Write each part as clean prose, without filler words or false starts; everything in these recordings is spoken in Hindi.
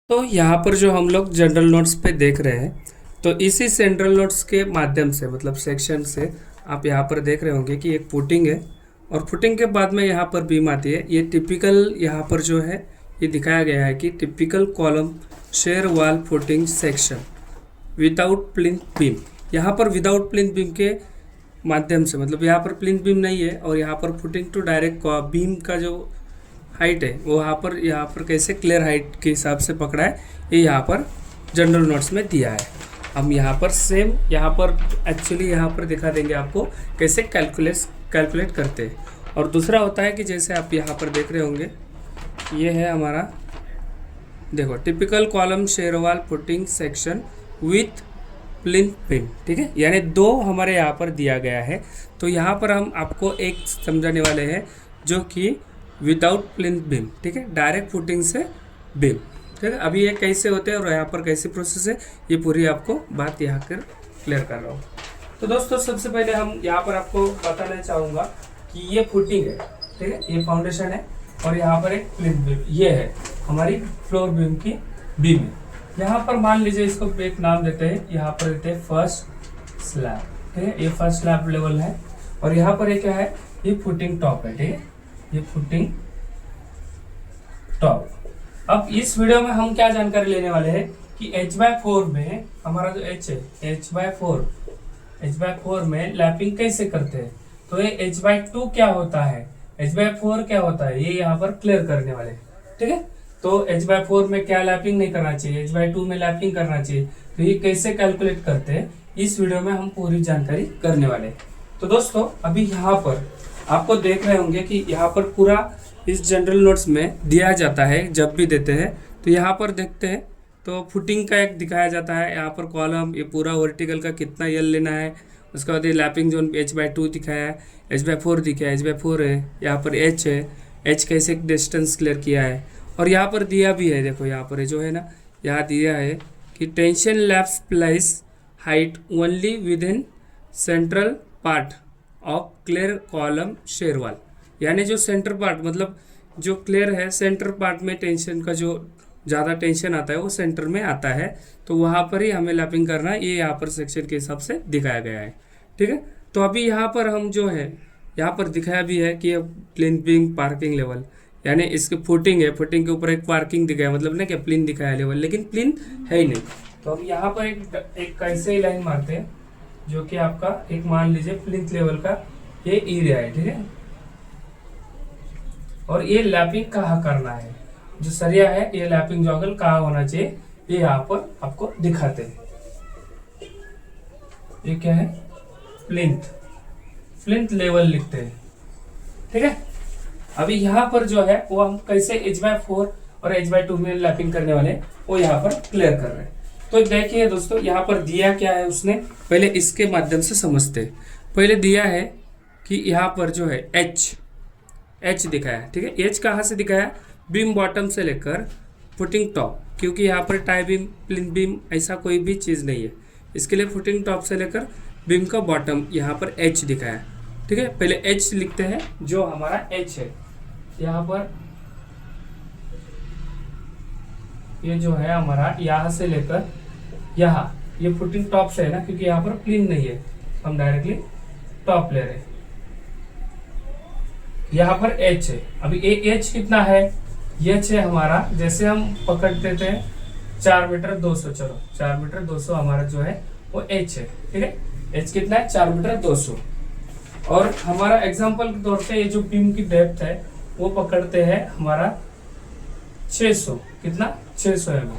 तो यहाँ पर जो हम लोग जनरल नोट्स पे देख रहे हैं, तो इसी जनरल नोट्स के माध्यम से मतलब सेक्शन से आप यहाँ पर देख रहे होंगे कि एक फुटिंग है और फुटिंग के बाद में यहाँ पर बीम आती है। ये टिपिकल यहाँ पर जो है ये दिखाया गया है कि typical column share wall footing section without plinth beam. यहाँ पर विदाउट प्लिंथ बीम के माध्यम से मतलब यहाँ पर प्लिंथ बीम नहीं है और यहाँ पर फुटिंग टू डायरेक्ट बीम का जो हाइट है वो यहाँ पर कैसे क्लियर हाइट के हिसाब से पकड़ा है, ये यहाँ पर जनरल नोट्स में दिया है। हम यहाँ पर सेम यहाँ पर एक्चुअली यहाँ पर दिखा देंगे आपको कैसे कैलकुलेट करते हैं। और दूसरा होता है कि जैसे आप यहाँ पर देख रहे होंगे, ये है हमारा, देखो typical column shear wall footing section with plinth beam, ठीक है। यानी दो हमारे यहाँ पर दिया गया है। तो यहाँ पर हम आपको एक समझाने वाले हैं जो कि विदाउट प्लिंथ बीम, ठीक है, डायरेक्ट फुटिंग से बीम, ठीक है। अभी ये कैसे होते हैं और यहाँ पर कैसी प्रोसेस है, ये पूरी आपको बात यहाँ कर क्लियर कर रहा हूँ। तो दोस्तों सबसे पहले हम यहाँ पर आपको बताना चाहूँगा कि ये फुटिंग है, ठीक है, ये फाउंडेशन है और यहाँ पर एक प्लिंथ बीम, ये है हमारी फ्लोर बीम की बीम है। यहाँ पर मान लीजिए इसको एक नाम देते हैं, यहाँ पर देते हैं फर्स्ट स्लैब, ठीक है, ये फर्स्ट स्लैब लेवल है। और यहाँ पर ये क्या है, ये फुटिंग टॉप है, ठीक है, ये फुटिंग टॉप। अब इस वीडियो में हम क्या जानकारी लेने वाले हैं कि h/4 में हमारा जो h है, h/4 में लैपिंग कैसे करते हैं। तो ये h/2 क्या होता है, h/4 क्या होता है, ये यहाँ पर क्लियर करने वाले, ठीक है। तो h/4 में क्या लैपिंग नहीं करना चाहिए, h/2 में लैपिंग करना चाहिए, तो ये कैसे कैलकुलेट करते हैं इस वीडियो में हम पूरी जानकारी करने वाले। तो दोस्तों अभी यहाँ पर आपको देख रहे होंगे कि यहाँ पर पूरा इस जनरल नोट्स में दिया जाता है, जब भी देते हैं तो यहाँ पर देखते हैं तो फुटिंग का एक दिखाया जाता है, यहाँ पर कॉलम ये पूरा वर्टिकल का कितना यल लेना है, उसके बाद ये लैपिंग जोन h/2 दिखाया है, h/4 दिखाया है, h/4 है, यहाँ पर h है, h कैसे डिस्टेंस क्लियर किया है। और यहाँ पर दिया भी है, देखो यहाँ पर जो है ना, यहाँ दिया है कि tension laps place height only with in central part of clear column shear wall. यानी जो सेंटर पार्ट मतलब जो क्लियर है, सेंटर पार्ट में टेंशन का जो ज़्यादा टेंशन आता है वो सेंटर में आता है, तो वहाँ पर ही हमें लैपिंग करना है। ये यहाँ पर सेक्शन के हिसाब से दिखाया गया है, ठीक है। तो अभी यहाँ पर हम जो है यहाँ पर दिखाया भी है कि प्लिंथ बीम पार्किंग लेवल, यानी इसकी फुटिंग है, फुटिंग के ऊपर एक पार्किंग दिखाया, मतलब ना क्या प्लिंथ दिखाया लेवल, लेकिन प्लिंथ है ही नहीं। तो हम यहाँ पर एक कैसे लाइन मारते हैं जो कि आपका एक मान लीजिए प्लिंथ लेवल का ये एरिया है, ठीक है। और ये लैपिंग कहाँ करना है, जो सरिया है ये लैपिंग जॉगल कहाँ होना चाहिए, ये यहाँ पर आपको दिखाते हैं। ये क्या है, प्लिंथ लेवल लिखते हैं, ठीक है। अभी यहाँ पर जो है वो हम कैसे h/4 और h/2 में लैपिंग करने वाले वो यहाँ पर क्लियर कर रहे हैं। तो देखिए दोस्तों यहाँ पर दिया क्या है उसने, पहले इसके माध्यम से समझते हैं। पहले दिया है कि यहाँ पर जो है H दिखाया है, ठीक है। H कहाँ से दिखाया, बीम बॉटम से लेकर फुटिंग टॉप, क्योंकि यहाँ पर टाई बीम प्लिंथ बीम ऐसा कोई भी चीज़ नहीं है, इसके लिए फुटिंग टॉप से लेकर बीम का बॉटम यहाँ पर H दिखाया, ठीक है। पहले H लिखते हैं, जो हमारा H है यहाँ पर, ये जो है हमारा यहाँ से लेकर यहाँ, ये फुटिंग टॉप से है ना, क्योंकि यहाँ पर प्लिंथ नहीं है, हम डायरेक्टली टॉप ले रहे हैं। यहाँ पर H है, अभी H कितना है, H है हमारा, जैसे हम पकड़ते थे 4 मीटर 200, चलो 4 मीटर 200 हमारा जो है वो H है, ठीक है। H कितना है, 4 मीटर 200। और हमारा एग्जांपल के तौर पे ये जो बीम की डेप्थ है वो पकड़ते हैं हमारा 600, कितना 600 mm,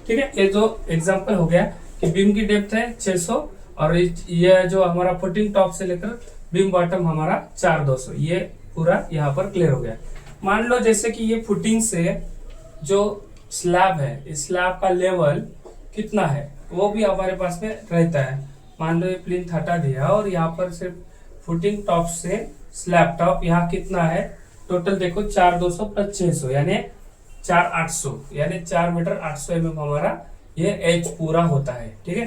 ठीक है। ये जो एग्जांपल हो गया कि बीम की डेप्थ है 600 और ये जो हमारा फुटिंग टॉप से लेकर बीम बॉटम हमारा 4200, ये पूरा यहाँ पर क्लियर हो गया। मान लो जैसे कि ये फुटिंग से जो स्लैब है, इस स्लैब का लेवल कितना है वो भी हमारे पास में रहता है। मान लो ये प्लिंथ हटा दिया और यहाँ पर सिर्फ फुटिंग टॉप से स्लैब टॉप यहाँ कितना है, टोटल देखो 4200 प्लस 600 यानी 4800, यानी 4 मीटर 800 mm हमारा ये एच पूरा होता है, ठीक है।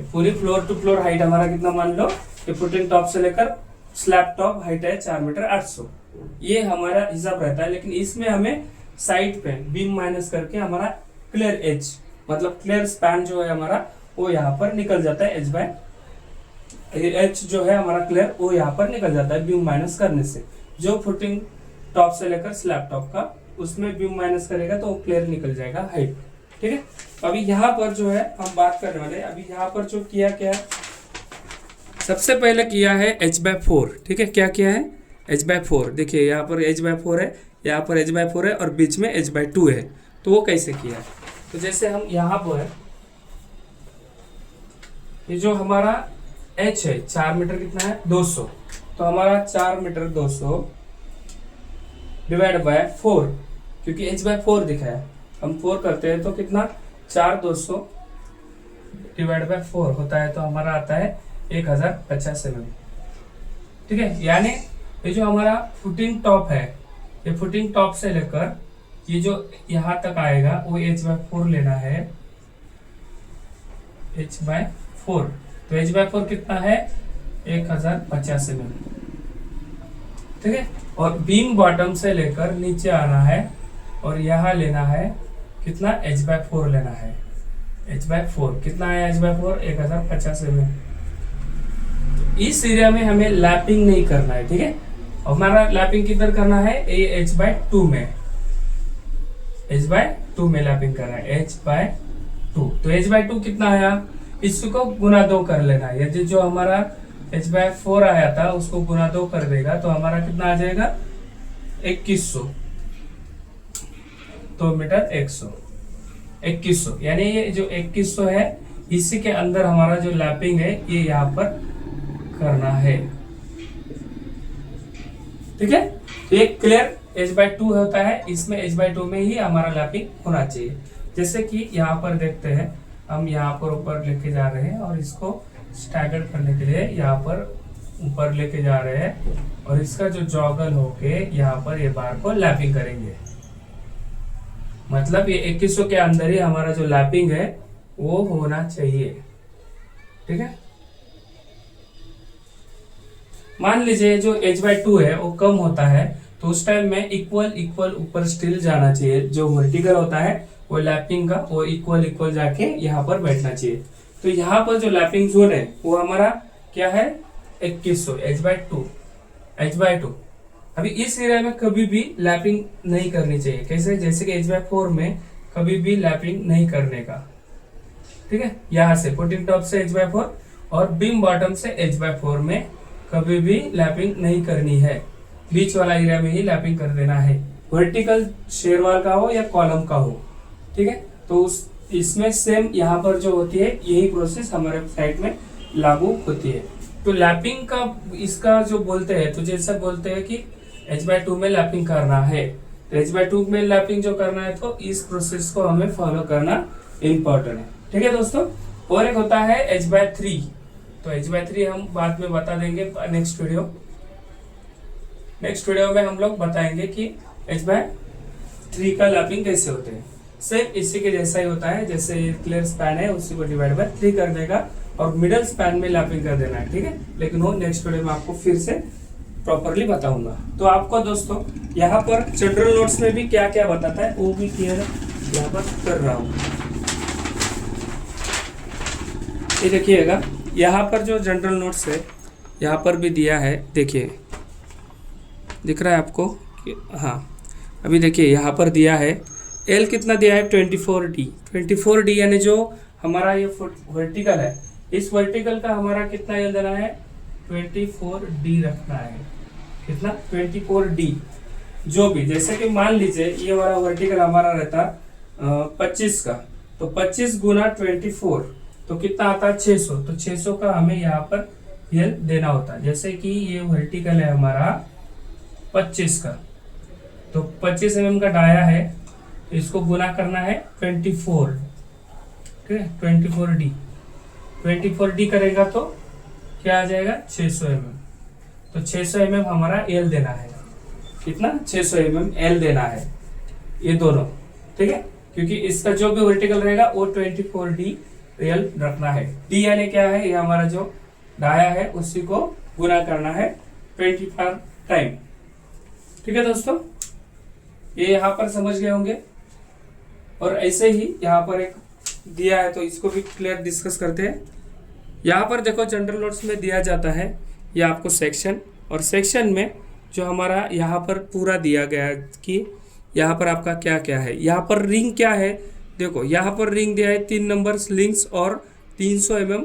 पूरी फ्लोर टू फ्लोर हाइट हमारा कितना, मान लो ये फुटिंग टॉप से लेकर स्लैब टॉप हाइट है 4 मीटर 800, ये हमारा हिसाब रहता है। लेकिन इसमें हमें साइड पे बीम माइनस करके हमारा क्लियर एज मतलब क्लियर स्पैन जो है हमारा वो यहाँ पर निकल जाता है, एच बाय एच जो है हमारा क्लियर वो यहाँ पर निकल जाता है बीम माइनस करने से। जो फुटिंग टॉप से लेकर स्लैब टॉप का उसमें बीम माइनस करेगा तो वो क्लियर निकल जाएगा हाइट। ठीक है, अभी यहाँ पर जो है हम बात करने वाले, अभी यहाँ पर जो किया क्या है, सबसे पहले किया है h/4। ठीक है, क्या किया है h/4। देखिए यहाँ पर h/4 है, यहाँ पर h/4 है और बीच में h/2 है। तो वो कैसे किया है, तो जैसे हम यहाँ पर है, ये जो हमारा h है 4 मीटर कितना है 200, तो हमारा 4 मीटर 200 डिवाइड बाय 4, क्योंकि h/4 दिखा है, हम 4 करते हैं तो कितना 4/200 डिवाइड बाय 4 होता है, तो हमारा आता है 1050 mm। ठीक है, यानी ये जो हमारा फुटिंग टॉप है, ये फुटिंग टॉप से लेकर ये जो यहाँ तक आएगा वो h/4 लेना है, h/4। तो h/4 कितना है 1050 mm। ठीक है, और बीम बॉटम से लेकर नीचे आना है और यहाँ लेना है कितना h/4 लेना है, h/4 कितना है h/4 1050 mm। इस एरिया में हमें लैपिंग नहीं करना है। ठीक है, हमारा लैपिंग किधर करना है, ये h/2 में, h/2 में लैपिंग करना है, h/2। तो h/2 कितना आया, इसको गुना 2 कर लेना है। यदि जो हमारा h/4 आया था उसको गुना 2 कर देगा तो हमारा कितना आ जाएगा 2100, 2 मीटर 2100, यानी ये जो 2100 है इसी के अंदर हमारा जो लैपिंग है ये यहाँ पर करना है। ठीक है, एक क्लियर h/2 होता है, इसमें h/2 में ही हमारा लैपिंग होना चाहिए। जैसे कि यहाँ पर देखते हैं, हम यहाँ पर ऊपर लेके जा रहे हैं और इसको स्टैगर करने के लिए यहाँ पर ऊपर लेके जा रहे हैं और इसका जो जॉगल होके यहाँ पर ये बार को लैपिंग करेंगे। मतलब ये 2100 के अंदर ही हमारा जो लैपिंग है वो होना चाहिए। ठीक है, मान लीजिए जो h/2 है वो कम होता है तो उस टाइम में इक्वल ऊपर स्टिल जाना चाहिए। जो वर्टिकल होता है वो लैपिंग का वो इक्वल जाके यहाँ पर बैठना चाहिए। तो यहाँ पर जो लैपिंग जोन है वो हमारा क्या है 2100 h/2। अभी इस एरिया में कभी भी लैपिंग नहीं करनी चाहिए। कैसे, जैसे कि h/4 में कभी भी लैपिंग नहीं करने का। ठीक है, यहाँ से फुटिंग टॉप से h/4 और बीम बॉटम से h/4 में कभी भी लैपिंग नहीं करनी है, बीच वाला एरिया में ही लैपिंग कर देना है, वर्टिकल शेरवाल का हो या कॉलम का हो। ठीक है, तो इसमें सेम यहाँ पर जो होती है यही प्रोसेस हमारे साइड में लागू होती है। तो लैपिंग का इसका जो बोलते हैं, तो जैसा बोलते हैं कि h/2 में लैपिंग करना है, तो h/2 में लैपिंग जो करना है तो इस प्रोसेस को हमें फॉलो करना इम्पोर्टेंट है। ठीक है दोस्तों, और एक होता है h/3। तो h/3 हम बाद में बता देंगे नेक्स्ट वीडियो में हम लोग बताएंगे कि h/3 का लैपिंग कैसे होते हैं। सेम इसी के जैसा ही होता है, जैसे ये क्लियर स्पैन है उसी को डिवाइड बाय 3 कर देगा और मिडल स्पैन में लैपिंग कर देना है। ठीक है, लेकिन वो नेक्स्ट वीडियो में आपको फिर से प्रॉपरली बताऊंगा। तो आपको दोस्तों यहाँ पर जनरल नोट्स में भी क्या क्या बताता है वो भी क्लियर यहाँ पर कर रहा हूँ। ये देखिएगा, यहाँ पर जो जनरल नोट्स है यहाँ पर भी दिया है, देखिए दिख रहा है आपको कि हाँ, अभी देखिए यहाँ पर दिया है एल कितना दिया है 24D यानी जो हमारा ये वर्टिकल है, इस वर्टिकल का हमारा कितना एल देना है 24D रखना है। कितना 24D। जो भी जैसे कि मान लीजिए ये वाला वर्टिकल हमारा रहता 25 का, तो 25 गुना 24 तो कितना आता है 600। तो 600 का हमें यहाँ पर एल देना होता है। जैसे कि ये वर्टिकल है हमारा 25 का, तो 25 mm का डाया है, इसको गुना करना है 24। ठीक है, 24D करेगा तो क्या आ जाएगा 600 mm। तो 600 mm हमारा एल देना है। कितना 600 mm एल देना है ये दोनों। ठीक है, क्योंकि इसका जो भी वर्टिकल रहेगा वो 24D एल रखना है। डी यानी क्या है, ये हमारा जो डाया है उसी को गुना करना है 25 टाइम। ठीक है दोस्तों, ये यहाँ पर समझ गए होंगे। और ऐसे ही यहाँ पर एक दिया है तो इसको भी क्लियर डिस्कस करते हैं। यहाँ पर देखो जनरल नोट्स में दिया जाता है ये आपको सेक्शन, और सेक्शन में जो हमारा यहाँ पर पूरा दिया गया है कि यहाँ पर आपका क्या क्या है। यहाँ पर रिंग क्या है, देखो यहाँ पर रिंग दिया है 3 नंबर्स लिंक्स और 300 mm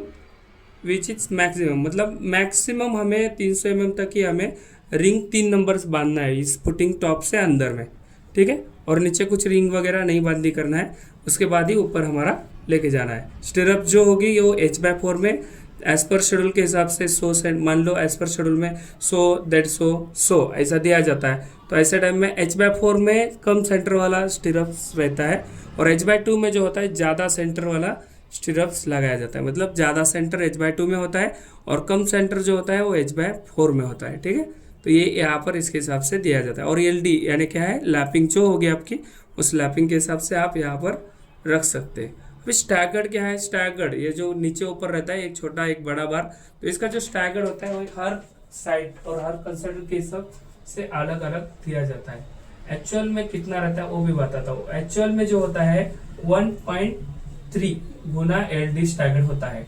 विच इज मैक्सिमम, मतलब मैक्सिमम हमें 300 mm तक ही हमें रिंग 3 नंबर्स बांधना है इस पुटिंग टॉप से अंदर में, ठीक है। और नीचे कुछ रिंग वगैरह नहीं बांधी करना है, उसके बाद ही ऊपर हमारा लेके जाना है। स्टिरअप जो होगी वो H/4 में एज पर शेड्यूल के हिसाब से 100 मान लो एज पर शेड्यूल में 100 ऐसा दिया जाता है। तो ऐसे टाइम में H/4 में कम सेंटर वाला स्टिरअप्स रहता है, और H/2 में जो होता है ज़्यादा सेंटर वाला स्टिरअप्स लगाया जाता है, मतलब ज़्यादा सेंटर H/2 में होता है और कम सेंटर जो होता है वो H/4 में होता है, ठीक है। तो ये यहाँ पर इसके हिसाब से दिया जाता है। और LD यानी क्या है, लैपिंग जो होगी आपकी, उस लैपिंग के हिसाब से आप यहाँ पर रख सकते हैं। फिर स्टैगर्ड क्या है, स्टैगर्ड ये जो नीचे ऊपर रहता है एक छोटा एक बड़ा बार, तो इसका जो स्टैगर्ड होता है वो हर साइड और हर कंसल्टेंट के हिसाब से अलग अलग दिया जाता है। एक्चुअल में कितना रहता है वो भी बताता हूँ। एक्चुअल में जो होता है 1.3 गुना LD स्टैगर्ड होता है,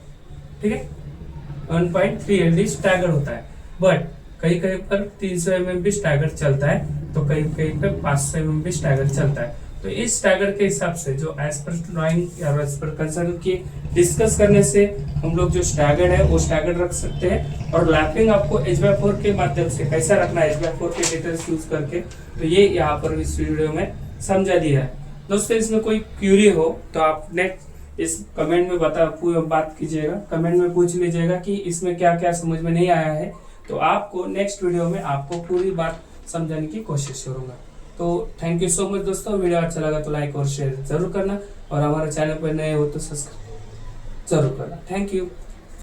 ठीक है, 1.3 LD स्टैगर्ड होता है। बट कहीं कहीं पर 300 mm भी स्टैगर्ड चलता है, तो कहीं कहीं पर 500 mm भी स्टैगर्ड चलता है। तो इस स्टैगर के हिसाब से जो एज पर ड्राइंग या एज पर कंसर्न की डिस्कस करने से हम लोग जो स्टैगर्ड है वो स्टैगर्ड रख सकते हैं। और लैपिंग आपको H/4 के माध्यम से कैसा रखना है H/4 के डिटेल्स यूज करके, तो ये यहाँ पर इस वीडियो में समझा दिया है। दोस्तों इसमें कोई क्यूरी हो तो आप नेक्स्ट इस कमेंट में बात कीजिएगा, कमेंट में पूछ लीजिएगा कि इसमें क्या क्या समझ में नहीं आया है, तो आपको नेक्स्ट वीडियो में आपको पूरी बात समझाने की कोशिश करूंगा। तो थैंक यू सो मच दोस्तों, वीडियो अच्छा लगा तो लाइक और शेयर जरूर करना, और हमारे चैनल पर नए हो तो सब्सक्राइब जरूर करना। Thank you.